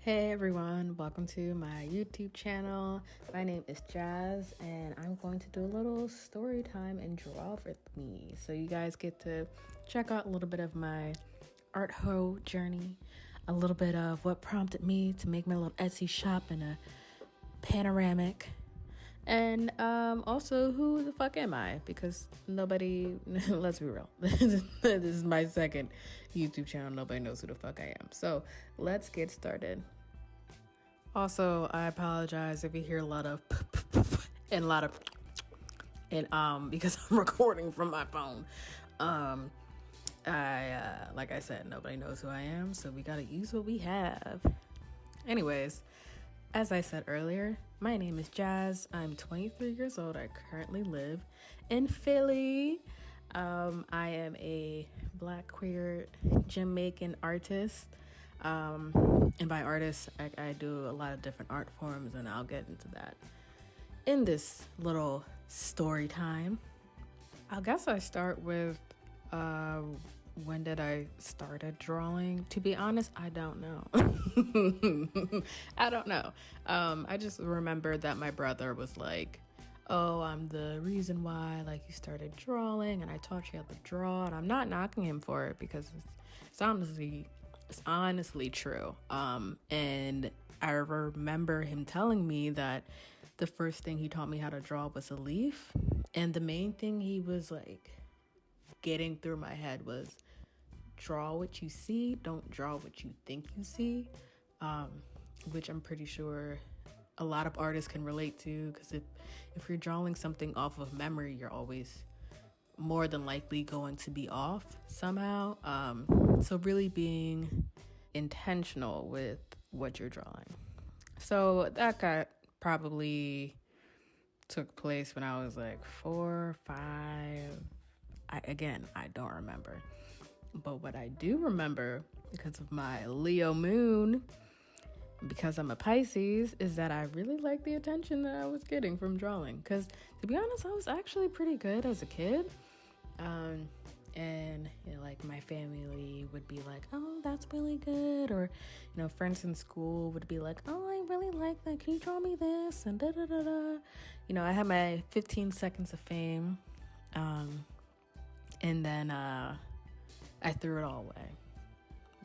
Hey everyone, welcome to my YouTube channel. My name is Jazz and I'm going to do a little story time and draw with me. So you guys get to check out a little bit of my art hoe journey, a little bit of what prompted me to make my little Etsy shop in a panoramic. And also, who the fuck am I? Because nobody, let's be real, this is my second YouTube channel. Nobody knows who the fuck I am. So let's get started. Also, I apologize if you hear a lot of and a lot of because I'm recording from my phone. Like I said, nobody knows who I am, so we gotta use what we have. Anyways, as I said earlier, my name is Jazz. I'm 23 years old. I currently live in Philly. I am a Black Queer Jamaican artist. And by artist, I do a lot of different art forms, and I'll get into that in this little story time. I guess I start with when did I started drawing? To be honest, I don't know. I don't know. I just remember that my brother was like, oh, I'm the reason why like you started drawing and I taught you how to draw, and I'm not knocking him for it because it's honestly true. And I remember him telling me that the first thing he taught me how to draw was a leaf, and the main thing he was like getting through my head was draw what you see, don't draw what you think you see, which I'm pretty sure a lot of artists can relate to, because if you're drawing something off of memory, you're always more than likely going to be off somehow. So really being intentional with what you're drawing. So that probably took place when I was like 4 or 5. I don't remember. But what I do remember, because of my Leo moon, because I'm a Pisces, is that I really liked the attention that I was getting from drawing. Because to be honest, I was actually pretty good as a kid. And you know, like my family would be like, oh, that's really good, or you know, friends in school would be like, oh, I really like that, can you draw me this, and da da da da. You know, I had my 15 seconds of fame, and then I threw it all away.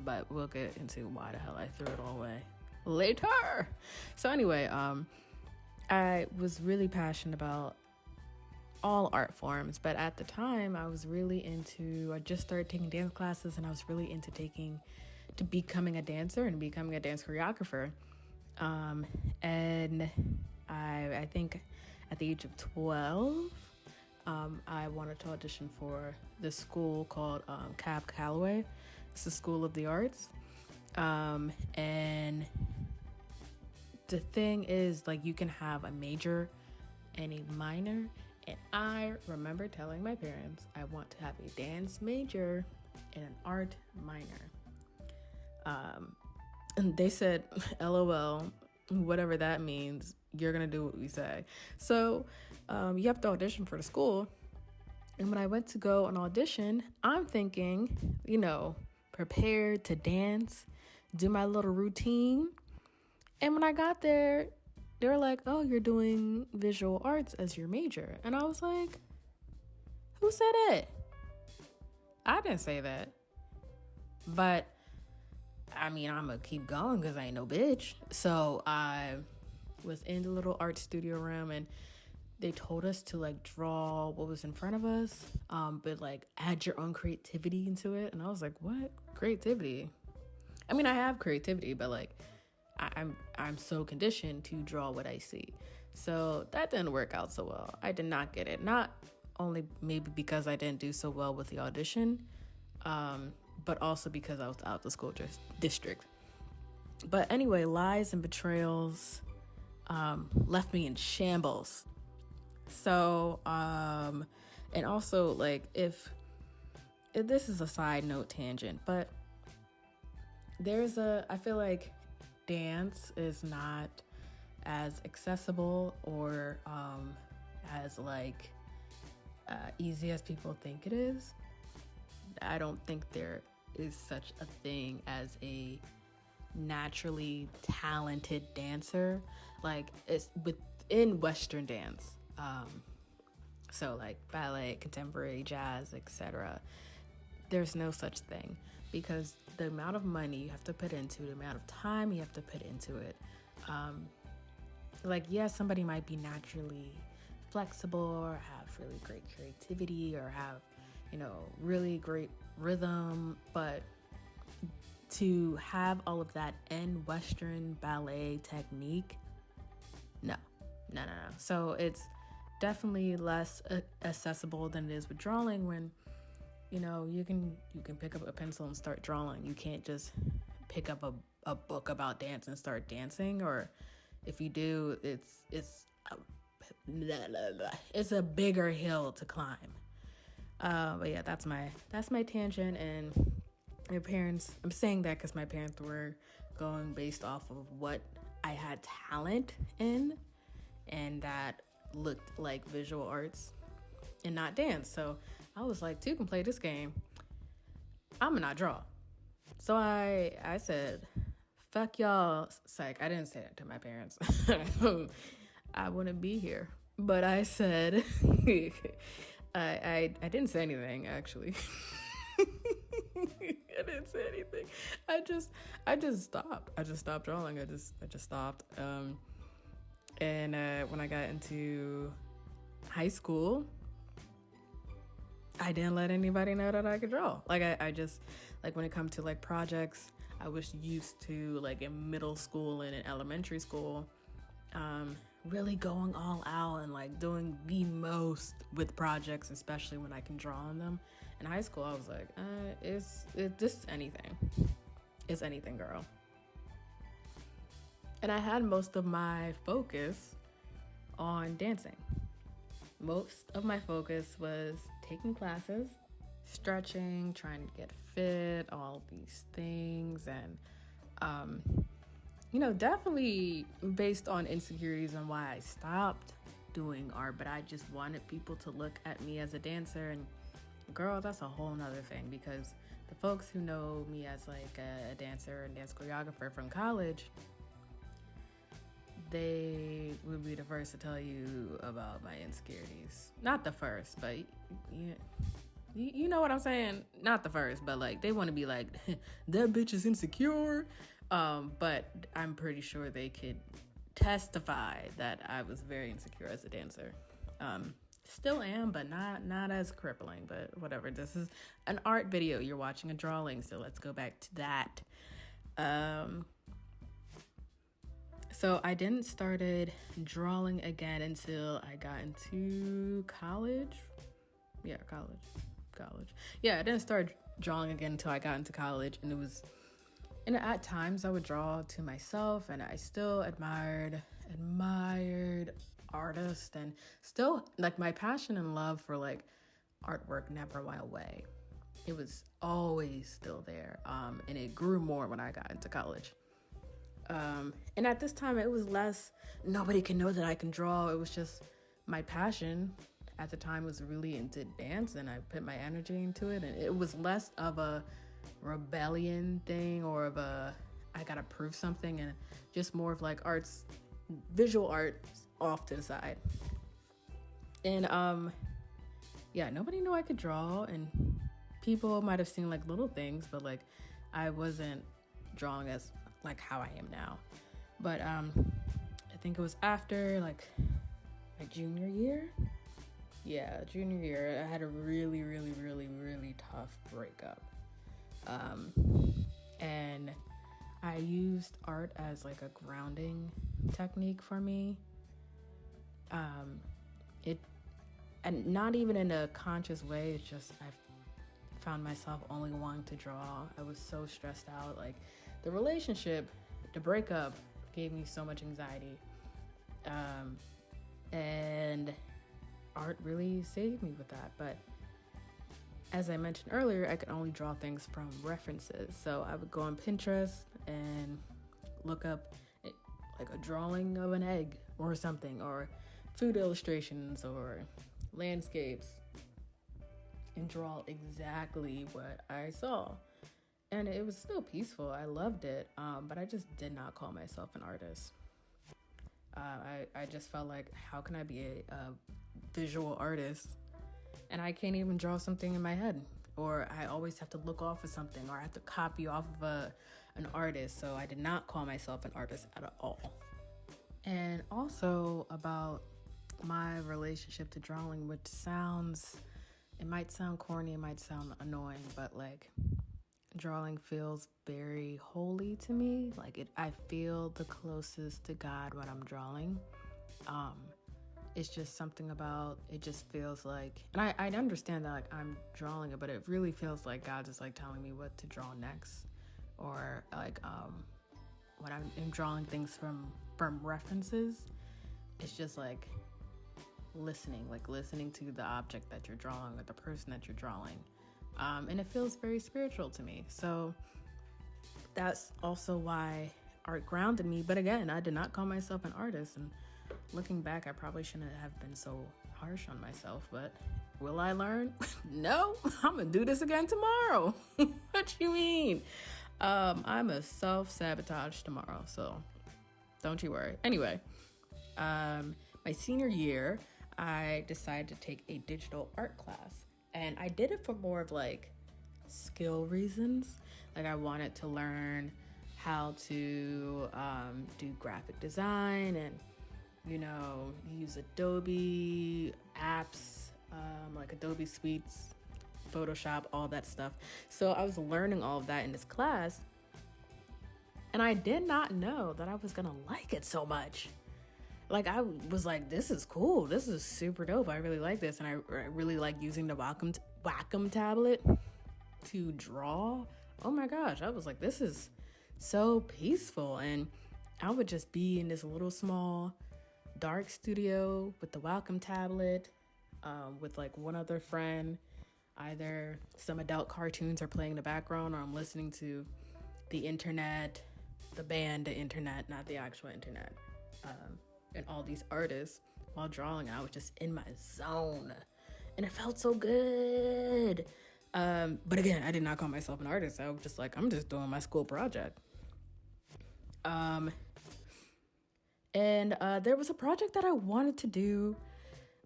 But we'll get into why the hell I threw it all away later. So anyway, I was really passionate about all art forms, but at the time I just started taking dance classes, and I was really into becoming a dancer and becoming a dance choreographer. And I think at the age of 12, I wanted to audition for this school called Cab Calloway. It's a School of the Arts. And the thing is, like, you can have a major and a minor. And I remember telling my parents, I want to have a dance major and an art minor. And they said, LOL, whatever that means, you're going to do what we say. So you have to audition for the school. And when I went to go and audition, I'm thinking, you know, prepared to dance, do my little routine. And when I got there, they were like, oh, you're doing visual arts as your major. And I was like, who said it? I didn't say that. But, I mean, I'm going to keep going because I ain't no bitch. So I was in the little art studio room, and they told us to, like, draw what was in front of us, but, like, add your own creativity into it. And I was like, what? Creativity? I mean, I have creativity, but, like, I'm so conditioned to draw what I see. So that didn't work out so well. I did not get it. Not only maybe because I didn't do so well with the audition, but also because I was out of the school district. But anyway, lies and betrayals left me in shambles. So, and also, like, if this is a side note tangent, but I feel like dance is not as accessible or as like easy as people think it is. I don't think there is such a thing as a naturally talented dancer. Like, it's within Western dance. So like ballet, contemporary, jazz, etc. There's no such thing, because the amount of money you have to put into it, the amount of time you have to put into it. Like, yes, somebody might be naturally flexible or have really great creativity or have, really great rhythm, but to have all of that in Western ballet technique, no. So it's definitely less accessible than it is with drawing, when you can pick up a pencil and start drawing. You can't just pick up a book about dance and start dancing, or if you do, it's a bigger hill to climb. But yeah, that's my tangent. And my parents, I'm saying that because my parents were going based off of what I had talent in, and that looked like visual arts and not dance. So I was like, "You can play this game, I'm gonna not draw." So I said, "Fuck y'all." Psych, I didn't say that to my parents. I wouldn't be here. But I said, I didn't say anything, actually. I didn't say anything. I just stopped. I just stopped drawing. I just stopped. And when I got into high school, I didn't let anybody know that I could draw. Like, I just, like, when it comes to like projects, I was used to, like, in middle school and in elementary school, really going all out and like doing the most with projects, especially when I can draw on them. In high school, I was like, it's anything. It's anything, girl. And I had most of my focus on dancing. Most of my focus was taking classes, stretching, trying to get fit, all these things. And, definitely based on insecurities and why I stopped doing art, but I just wanted people to look at me as a dancer. And girl, that's a whole nother thing, because the folks who know me as like a dancer and dance choreographer from college, they would be the first to tell you about my insecurities. Not the first, but you know what I'm saying? Not the first, but like they want to be like, that bitch is insecure. But I'm pretty sure they could testify that I was very insecure as a dancer. Still am, but not as crippling, but whatever. This is an art video. You're watching a drawing, so let's go back to that. So I didn't started drawing again until I got into college. Yeah, college. Yeah, I didn't start drawing again until I got into college, and at times I would draw to myself, and I still admired artists, and still like my passion and love for like artwork never went away. It was always still there, and it grew more when I got into college. And at this time, it was less, nobody can know that I can draw. It was just my passion at the time was really into dance, and I put my energy into it. And it was less of a rebellion thing or of a, I gotta prove something, and just more of like visual art off to the side. And, nobody knew I could draw, and people might have seen like little things, but like I wasn't drawing as like how I am now. But I think it was after like my junior year. Yeah, junior year, I had a really, really, really, really tough breakup. And I used art as like a grounding technique for me. And not even in a conscious way, it's just I found myself only wanting to draw. I was so stressed out. Like the breakup gave me so much anxiety. And art really saved me with that. But as I mentioned earlier, I could only draw things from references. So I would go on Pinterest and look up like a drawing of an egg or something, or food illustrations or landscapes, and draw exactly what I saw. and it was still peaceful. I loved it, but I just did not call myself an artist. I just felt like, how can I be a visual artist and I can't even draw something in my head? Or I always have to look off of something, or I have to copy off of an artist. So I did not call myself an artist at all. And also about my relationship to drawing, which it might sound corny, it might sound annoying, but like drawing feels very holy to me. Like I feel the closest to God when I'm drawing. It's just something about it, just feels like, and I understand that like I'm drawing it, but it really feels like God is like telling me what to draw next. Or like when I'm drawing things from references, it's just like listening to the object that you're drawing or the person that you're drawing. And it feels very spiritual to me. So that's also why art grounded me. But again, I did not call myself an artist. And looking back, I probably shouldn't have been so harsh on myself. But will I learn? No, I'm going to do this again tomorrow. What you mean? I'm a self-sabotage tomorrow. So don't you worry. Anyway, my senior year, I decided to take a digital art class. And I did it for more of like skill reasons. Like I wanted to learn how to do graphic design and, use Adobe apps, like Adobe Suites, Photoshop, all that stuff. So I was learning all of that in this class. And I did not know that I was going to like it so much. Like I was like, this is cool. This is super dope. I really like this. And I really like using the Wacom tablet to draw. Oh my gosh. I was like, this is so peaceful. And I would just be in this little small dark studio with the Wacom tablet, with like one other friend. Either some adult cartoons are playing in the background, or I'm listening to the internet, the band, the internet, not the actual internet. And all these artists while drawing. I was just in my zone and it felt so good. But again, I did not call myself an artist. I was just like, I'm just doing my school project. And there was a project that I wanted to do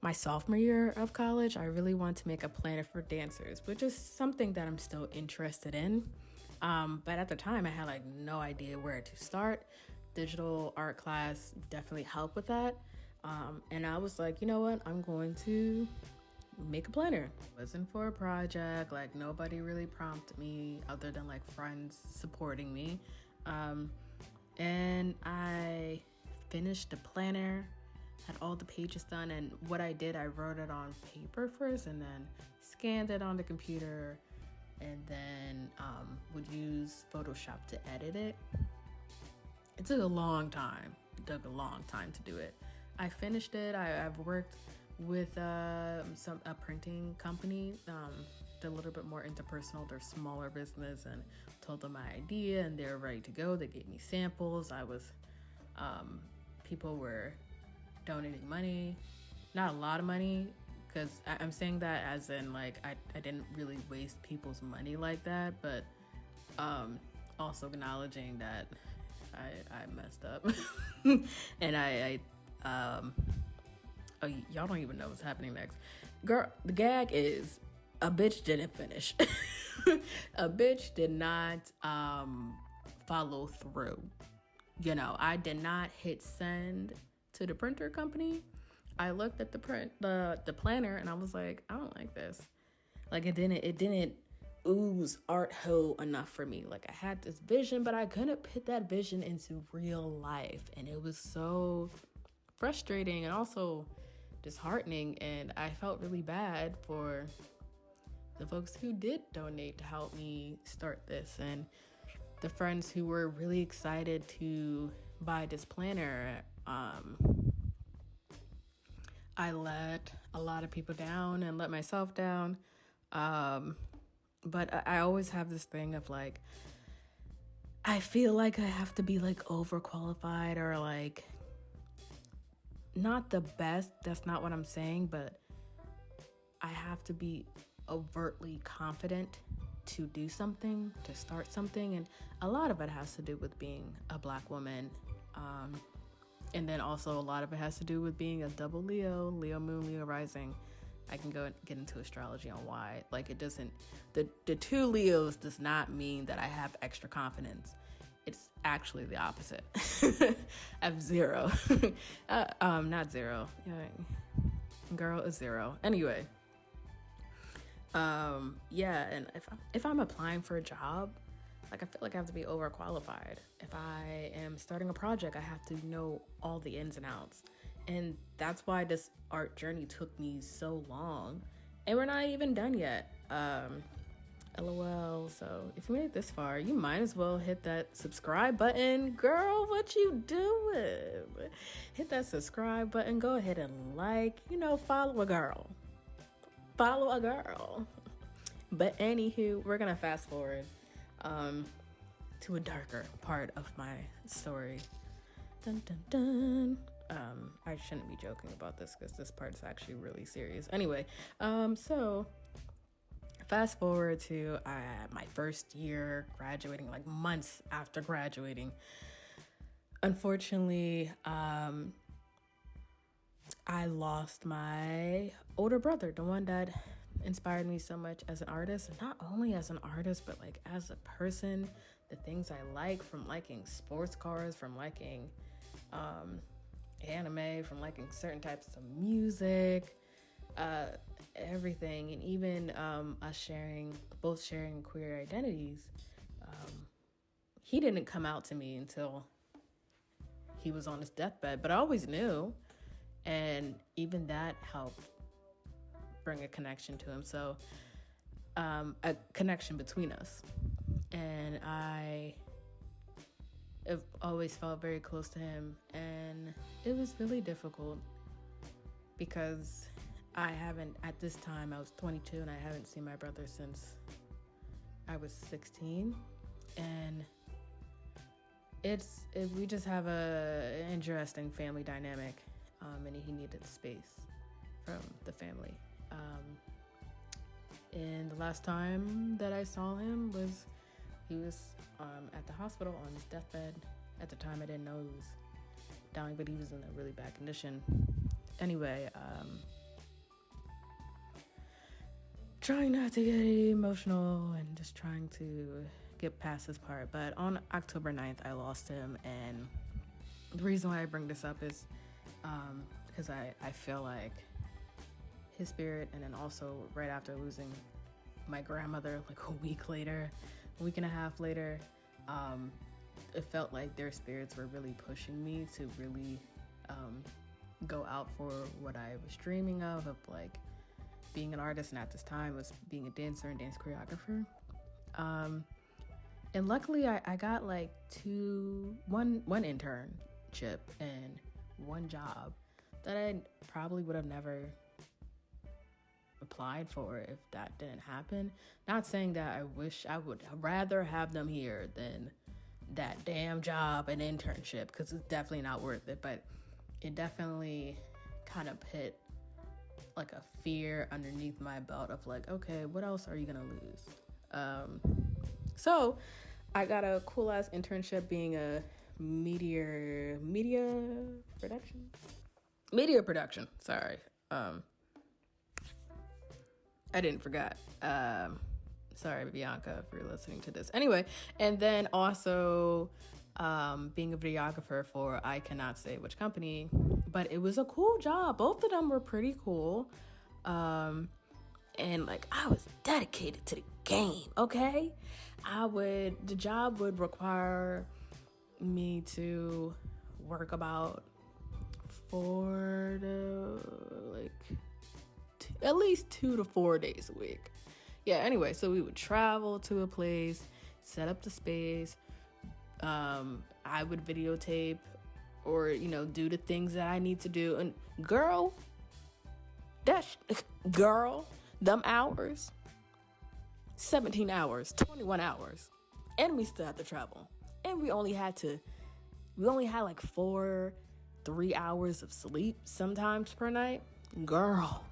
my sophomore year of college. I really wanted to make a planner for dancers, which is something that I'm still interested in. But at the time I had like no idea where to start. Digital art class definitely helped with that. And I was like, you know what? I'm going to make a planner. It wasn't for a project. Like nobody really prompted me other than like friends supporting me. And I finished the planner, had all the pages done. And what I did, I wrote it on paper first and then scanned it on the computer and then would use Photoshop to edit it. It took a long time. To do it. I finished it. I've worked with a printing company. They're a little bit more interpersonal. They're smaller business, and told them my idea, and they're ready to go. They gave me samples. People were donating money, not a lot of money, because I'm saying that as in like I didn't really waste people's money like that, but also acknowledging that I messed up. And y'all don't even know what's happening next. Girl, the gag is a bitch didn't finish. A bitch did not follow through. I did not hit send to the printer company. I looked at the planner and I was like, I don't like this. Like it didn't ooze art hoe enough for me. Like I had this vision, but I couldn't put that vision into real life. And it was so frustrating and also disheartening. And I felt really bad for the folks who did donate to help me start this, and the friends who were really excited to buy this planner. I let a lot of people down and let myself down. But I always have this thing of like, I feel like I have to be like overqualified or like not the best. That's not what I'm saying, but I have to be overtly confident to do something, to start something. And a lot of it has to do with being a Black woman. And then also a lot of it has to do with being a double Leo moon, Leo rising. I can go and get into astrology on why. Like, it doesn't, the two Leos does not mean that I have extra confidence. It's actually the opposite. I have 0. Not 0. Yeah. Girl is 0. Anyway. Yeah, and if I'm applying for a job, like, I feel like I have to be overqualified. If I am starting a project, I have to know all the ins and outs. And that's why this art journey took me so long. And we're not even done yet. LOL. So if you made it this far, you might as well hit that subscribe button. Girl, what you doing? Hit that subscribe button. Go ahead and follow a girl. Follow a girl. But anywho, we're going to fast forward to a darker part of my story. Dun, dun, dun. I shouldn't be joking about this because this part is actually really serious. Anyway, so fast forward to my first year graduating, like months after graduating. Unfortunately, I lost my older brother, the one that inspired me so much as an artist, and not only as an artist, but like as a person. The things I like, from liking sports cars, from liking anime, from liking certain types of music, everything, and even us both sharing queer identities. He didn't come out to me until he was on his deathbed, but I always knew, and even that helped bring a connection to him. So a connection between us. And I have always felt very close to him. And it was really difficult because at this time, I was 22 and I haven't seen my brother since I was 16. And we just have a interesting family dynamic. And he needed space from the family. And the last time that I saw him he was at the hospital on his deathbed. At the time, I didn't know he was dying, but he was in a really bad condition. Anyway, trying not to get emotional and just trying to get past this part. But on October 9th, I lost him. And the reason why I bring this up is because I feel like his spirit, and then also right after losing my grandmother, like a week and a half later, it felt like their spirits were really pushing me to really go out for what I was dreaming of like being an artist, and at this time was being a dancer and dance choreographer. And luckily I got like one internship and one job that I probably would have never applied for if that didn't happen. Not saying that I would rather have them here than that damn job and internship, because it's definitely not worth it, but it definitely kind of put like a fear underneath my belt of like, okay, what else are you gonna lose? So I got a cool ass internship being a media production. Sorry. I didn't forget. Sorry, Bianca, if you're listening to this. Anyway, and then also being a videographer for, I cannot say which company, but it was a cool job. Both of them were pretty cool. And like, I was dedicated to the game, okay? The job would require me to work about at least 2 to 4 days a week. Yeah, anyway, so we would travel to a place, set up the space. I would videotape or, do the things that I need to do. And girl, them hours, 17 hours, 21 hours. And we still had to travel. And we only had like 3 hours of sleep sometimes per night. Girl,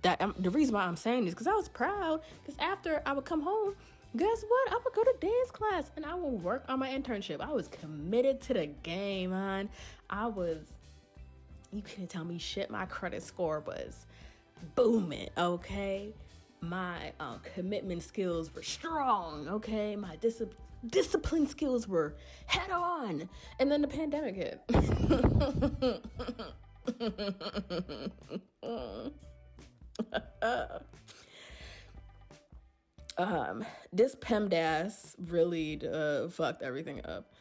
the reason why I'm saying this, because I was proud, because after I would come home guess what? I would go to dance class and I would work on my internship. I was committed to the game, man. You couldn't tell me shit. My credit score was booming, okay? My commitment skills were strong, okay? My discipline skills were head on. And then the pandemic hit. This PEMDAS really fucked everything up.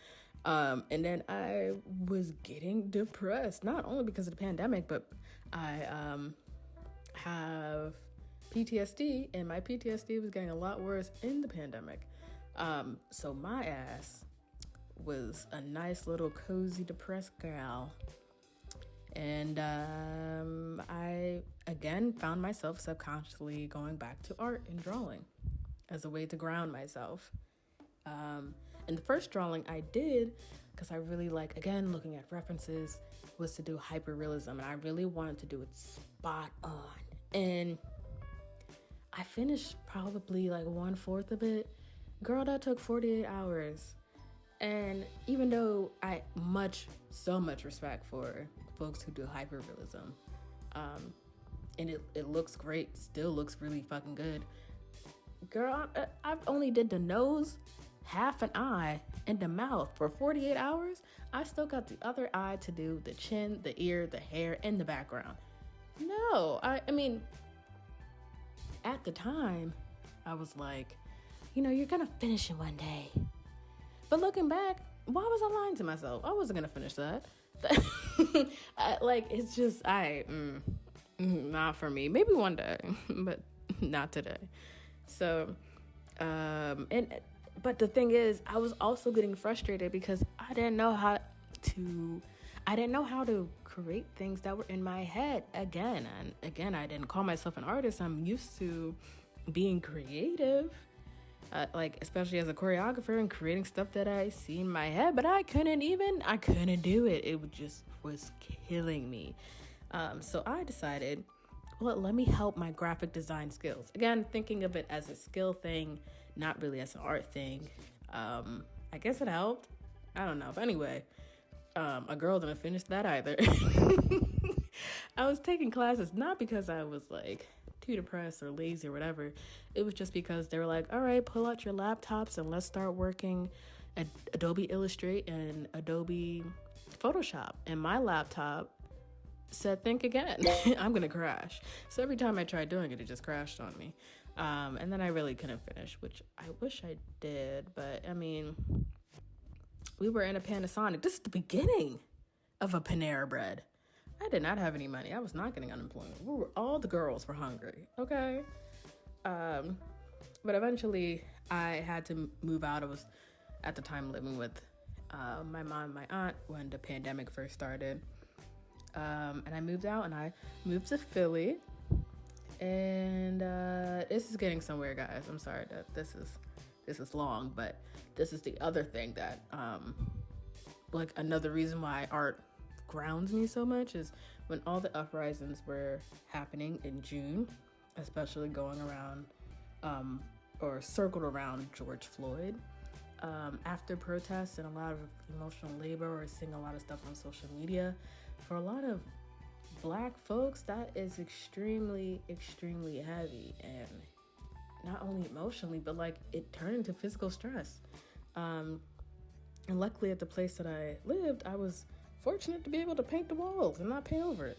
And then I was getting depressed, not only because of the pandemic, but I have PTSD, and my PTSD was getting a lot worse in the pandemic. So my ass was a nice little cozy depressed gal. And I again found myself subconsciously going back to art and drawing as a way to ground myself. And the first drawing I did, because I really like, again, looking at references, was to do hyperrealism. And I really wanted to do it spot on. And I finished probably like 1/4 of it. Girl, that took 48 hours. And even though I so much respect for folks who do hyperrealism, and it looks great, still looks really fucking good. Girl, I've only did the nose, half an eye, and the mouth for 48 hours. I still got the other eye to do the chin, the ear, the hair, and the background. No, I mean, at the time, I was like, you're gonna finish it one day. But looking back, why was I lying to myself? I wasn't gonna finish that. It's just, not for me. Maybe one day, but not today. So, but the thing is, I was also getting frustrated because I didn't know how to create things that were in my head again. And again, I didn't call myself an artist. I'm used to being creative, especially as a choreographer and creating stuff that I see in my head, but I couldn't do it. It was killing me. So I decided, well, let me help my graphic design skills. Again, thinking of it as a skill thing, not really as an art thing. I guess it helped. I don't know. But anyway, a girl didn't finish that either. I was taking classes not because I was like too depressed or lazy or whatever. It was just because they were like, all right, pull out your laptops and let's start working at Adobe Illustrator and Adobe Photoshop. And my laptop said, think again. I'm gonna crash. So every time I tried doing it, it just crashed on me. And then I really couldn't finish, which I wish I did. But I mean, we were in a Panasonic. This is the beginning of a Panera Bread. I did not have any money. I was not getting unemployment. All the girls were hungry, okay? But eventually I had to move out. I was at the time living with my mom and my aunt when the pandemic first started. And I moved out and I moved to Philly. And this is getting somewhere, guys. I'm sorry that this is long, but this is the other thing that another reason why art grounds me so much is when all the uprisings were happening in June, especially going around or circled around George Floyd. After protests and a lot of emotional labor, or seeing a lot of stuff on social media, for a lot of Black folks, that is extremely, extremely heavy, and not only emotionally, but it turned into physical stress. And luckily at the place that I lived, I was fortunate to be able to paint the walls and not paint over it.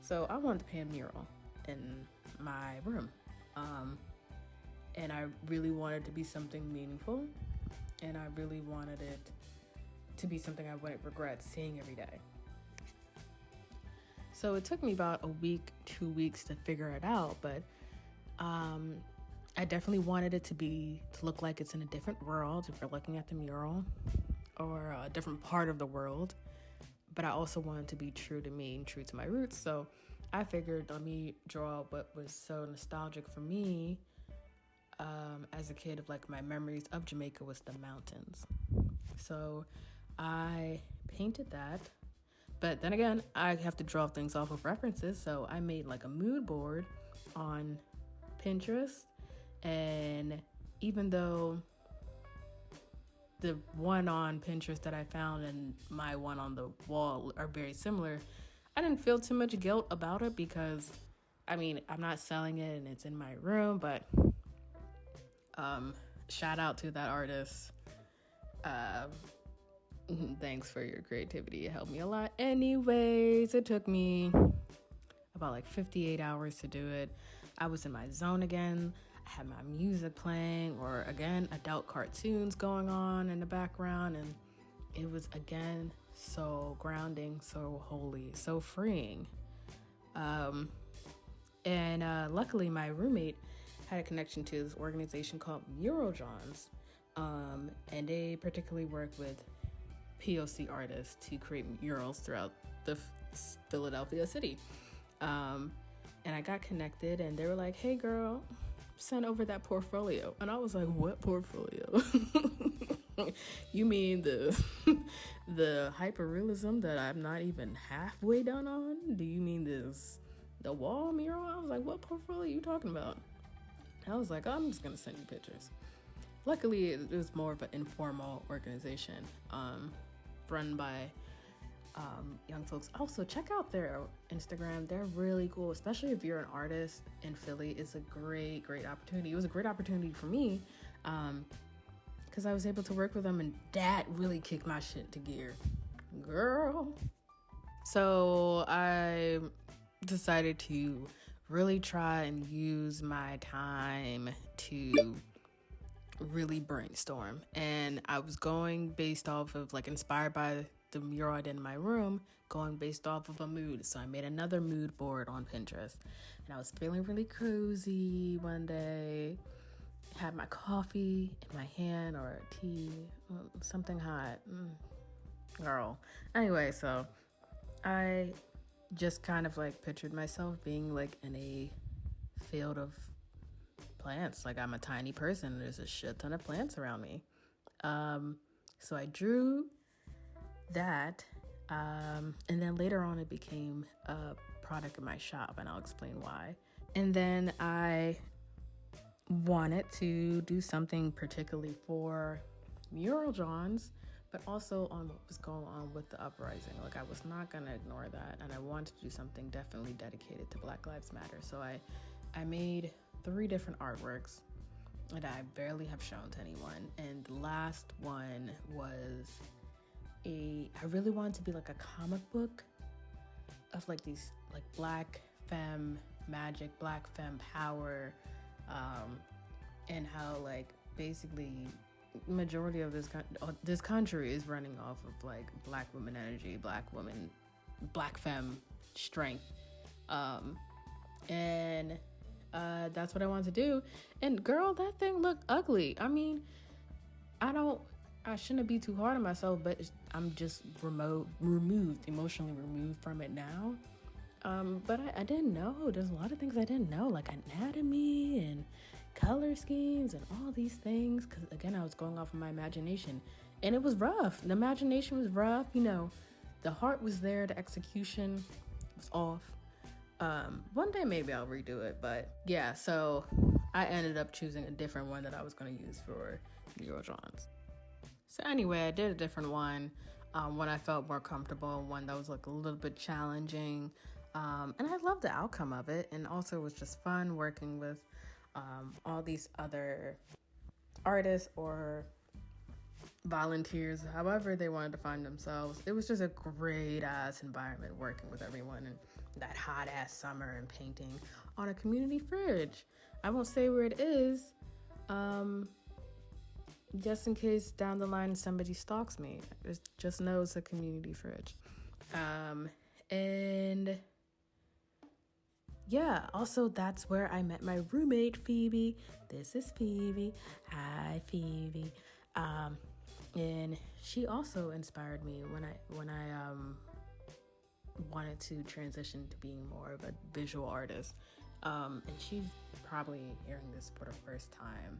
So I wanted to paint a mural in my room. And I really wanted to be something meaningful, and I really wanted it to be something I wouldn't regret seeing every day. So it took me about a week, 2 weeks to figure it out, but I definitely wanted it to look like it's in a different world if you're looking at the mural, or a different part of the world. But I also wanted to be true to me and true to my roots. So I figured, let me draw what was so nostalgic for me as a kid. Of my memories of Jamaica was the mountains. So I painted that. But then again, I have to draw things off of references. So I made a mood board on Pinterest and even though the one on Pinterest that I found and my one on the wall are very similar, I didn't feel too much guilt about it because, I mean, I'm not selling it and it's in my room, but shout out to that artist. Thanks for your creativity. It helped me a lot. Anyways, it took me about like 58 hours to do it. I was in my zone again. I had my music playing, or again, adult cartoons going on in the background, and it was again so grounding, so holy, so freeing. Luckily my roommate had a connection to this organization called Mural Johns, and they particularly work with POC artists to create murals throughout the Philadelphia city. And I got connected, and they were like, "Hey girl, send over that portfolio." And I was like, "What portfolio?" You mean the hyperrealism that I'm not even halfway done on? Do you mean the wall mural? I was like, "What portfolio are you talking about?" I was like, "I'm just gonna send you pictures." Luckily, it was more of an informal organization, run by young folks. Also, check out their Instagram. They're really cool, especially if you're an artist in Philly. It's a great opportunity. It was a great opportunity for me because I was able to work with them, and that really kicked my shit to gear, girl. So I decided to really try and use my time to really brainstorm, and I was going based off of, like, inspired by the mural I did in my room, going based off of a mood. So I made another mood board on Pinterest, and I was feeling really cozy one day, had my coffee in my hand, or tea, something hot, girl. Anyway, so I just kind of like pictured myself being like in a field of plants. Like, I'm a tiny person, there's a shit ton of plants around me. So I drew that, and then later on it became a product in my shop, and I'll explain why. And then I wanted to do something particularly for Mural Johns, but also on what was going on with the uprising. Like, I was not gonna ignore that, and I wanted to do something definitely dedicated to Black Lives Matter. So I made 3 different artworks that I barely have shown to anyone, and the last one was I really wanted to be like a comic book of like these like Black femme magic, Black femme power, and how like basically majority of this country is running off of like Black woman energy, Black femme strength, and that's what I wanted to do. And girl, that thing looked ugly. I mean, I shouldn't be too hard on myself, but I'm just emotionally removed from it now. But I didn't know. There's a lot of things I didn't know, like anatomy and color schemes and all these things. Because again, I was going off of my imagination, and it was rough. The imagination was rough. You know, the heart was there. The execution was off. One day maybe I'll redo it, but yeah. So I ended up choosing a different one that I was going to use for Mural Johns. So anyway, I did a different one, one I felt more comfortable, one that was like a little bit challenging, and I loved the outcome of it. And also it was just fun working with all these other artists or volunteers, however they wanted to find themselves. It was just a great ass environment working with everyone, and that hot ass summer, and painting on a community fridge. I won't say where it is, just in case down the line somebody stalks me. Just know it's a community fridge. And yeah, also that's where I met my roommate, Phoebe. This is Phoebe. Hi, Phoebe. And she also inspired me when I wanted to transition to being more of a visual artist. And she's probably hearing this for the first time,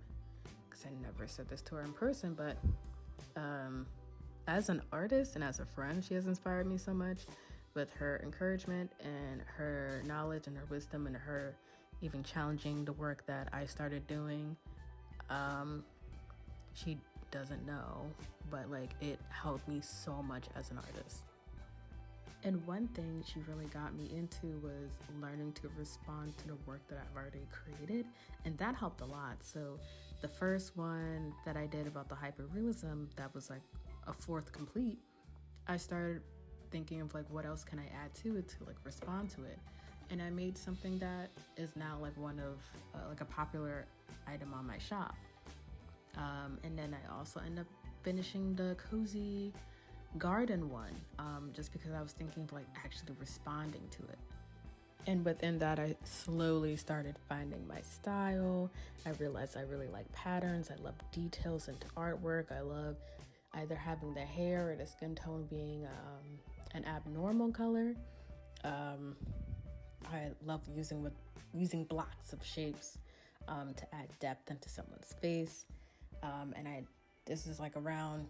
because I never said this to her in person, but as an artist and as a friend, she has inspired me so much with her encouragement and her knowledge and her wisdom, and her even challenging the work that I started doing. She doesn't know, but like it helped me so much as an artist. And one thing she really got me into was learning to respond to the work that I've already created, and that helped a lot. So the first one that I did about the hyperrealism, that was like a fourth complete, I started thinking of like, what else can I add to it to like respond to it? And I made something that is now like one of like a popular item on my shop. And then I also ended up finishing the cozy garden one, just because I was thinking of like actually responding to it. And within that, I slowly started finding my style. I realized I really like patterns. I love details into artwork. I love either having the hair or the skin tone being an abnormal color. I love using blocks of shapes to add depth into someone's face. This is like around,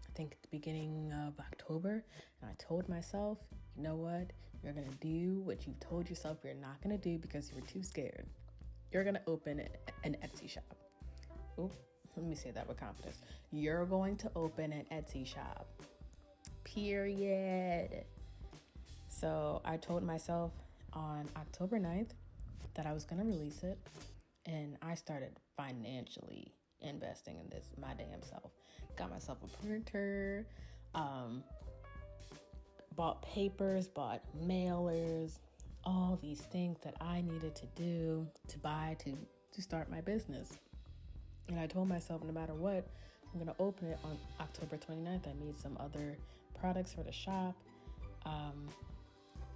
I think, at the beginning of October, and I told myself, you know what? You're gonna do what you've told yourself you're not gonna do because you were too scared. You're gonna open an Etsy shop. Oop, let me say that with confidence. You're going to open an Etsy shop. Period. So I told myself on October 9th that I was gonna release it, and I started financially investing in this my damn self. Got myself a printer, bought papers, bought mailers, all these things that I needed to do to buy to start my business. And I told myself, no matter what, I'm gonna open it on October 29th. I made some other products for the shop.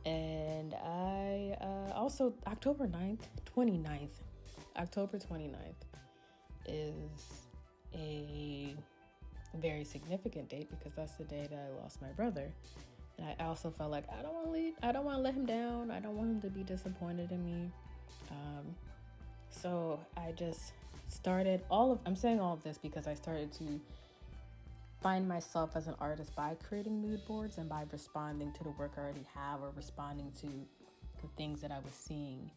And I also October 29th is a very significant date because that's the day that I lost my brother. And I also felt like I don't want to let him down. I don't want him to be disappointed in me. So I just started I'm saying all of this because I started to find myself as an artist by creating mood boards and by responding to the work I already have, or responding to the things that I was seeing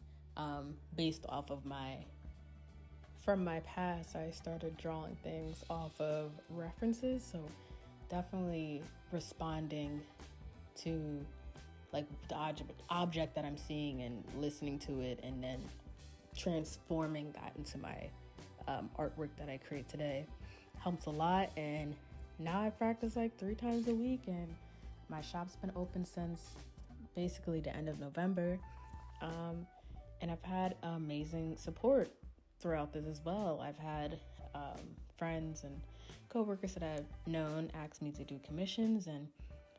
based off of from my past. I started drawing things off of references, so definitely responding to like the object that I'm seeing and listening to it, and then transforming that into my artwork that I create today helps a lot. And now I practice like 3 times a week, and my shop's been open since basically the end of November. And I've had amazing support throughout this as well. I've had friends and coworkers that I've known ask me to do commissions, and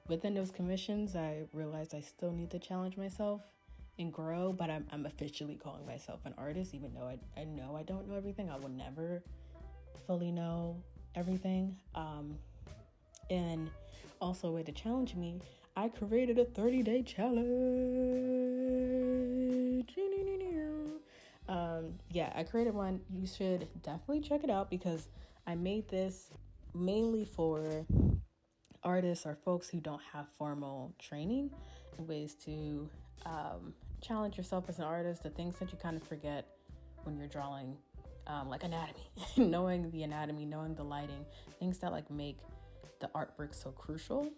within those commissions, I realized I still need to challenge myself and grow, but I'm officially calling myself an artist, even though I know I don't know everything. I will never fully know everything. And also a way to challenge me, I created a 30-day challenge. I created one. You should definitely check it out because I made this mainly for artists or folks who don't have formal training, and ways to challenge yourself as an artist, the things that you kind of forget when you're drawing, like anatomy, knowing the anatomy, knowing the lighting, things that like make the artwork so crucial.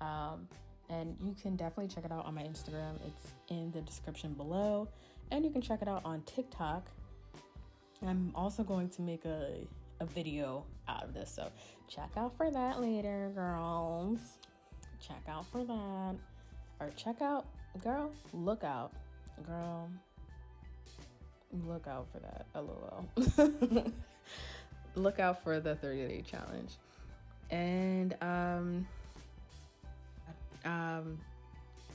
And you can definitely check it out on my Instagram. It's in the description below, and you can check it out on TikTok. I'm also going to make a video out of this, so check out for that later, girls. Check out for that, or check out, girl, look out, girl, look out for that, lol. Look out for the 30-day challenge. And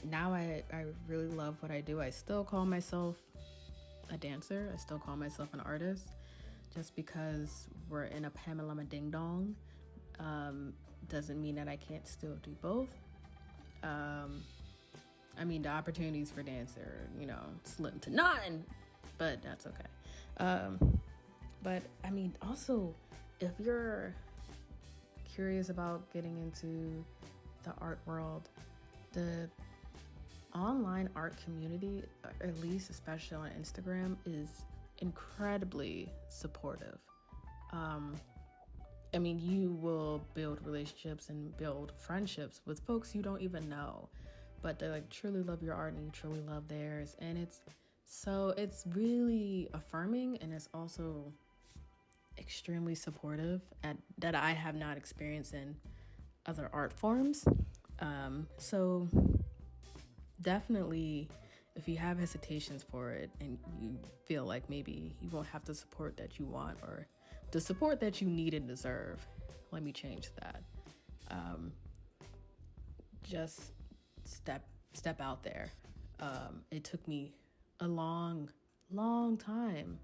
now I really love what I do. I still call myself a dancer. I still call myself an artist. Just because we're in a Pamela Ding Dong doesn't mean that I can't still do both. I mean, the opportunities for dance are, slim to none, but that's okay. But I mean, also, if you're curious about getting into the art world, the online art community, at least especially on Instagram, is incredibly supportive. I mean, you will build relationships and build friendships with folks you don't even know, but they like truly love your art and you truly love theirs. And it's really affirming, and it's also extremely supportive that I have not experienced in other art forms. So definitely, if you have hesitations for it and you feel like maybe you won't have the support that you want or the support that you need and deserve, let me change that. Just step out there. It took me a long time.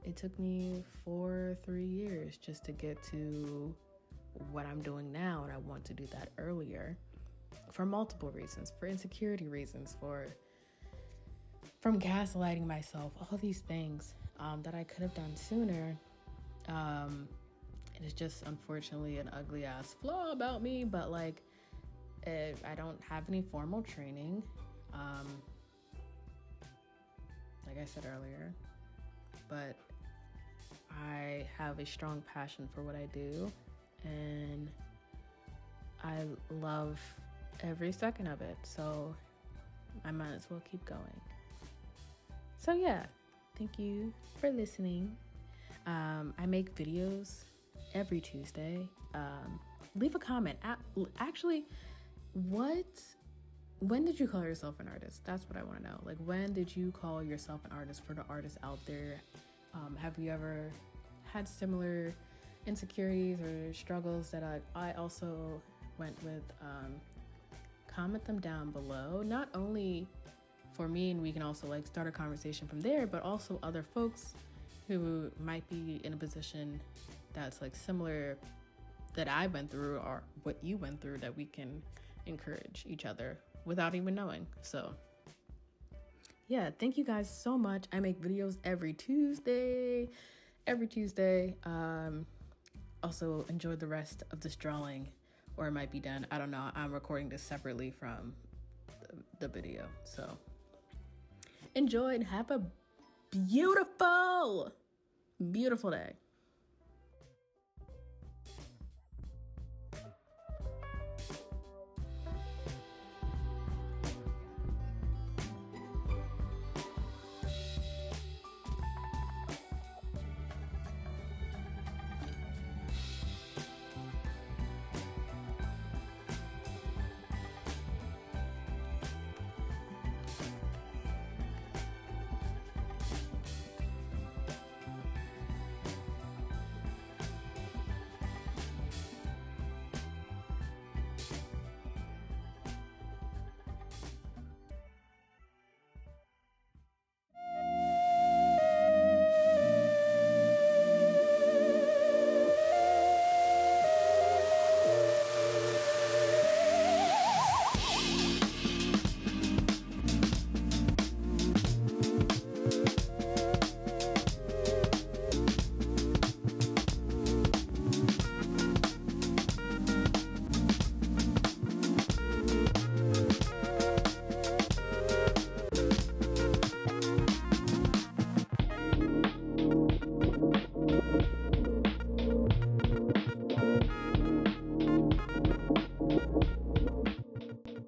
It took me 3 years just to get to what I'm doing now, and I want to do that earlier for multiple reasons, for insecurity reasons, from gaslighting myself, all these things that I could have done sooner. It is just unfortunately an ugly ass flaw about me, but like I don't have any formal training, like I said earlier, but I have a strong passion for what I do, and I love every second of it, so I might as well keep going. So yeah, thank you for listening. I make videos every Tuesday. Leave a comment. Actually, when did you call yourself an artist? That's what I want to know. Like, when did you call yourself an artist? For the artists out there, have you ever had similar insecurities or struggles that I also went with? Comment them down below. Not only for me, and we can also like start a conversation from there, but also other folks who might be in a position that's like similar that I went through or what you went through, that we can encourage each other without even knowing. So yeah, thank you guys so much. I make videos every Tuesday. Also enjoy the rest of this drawing, or it might be done. I don't know. I'm recording this separately from the video. So enjoy and have a beautiful day.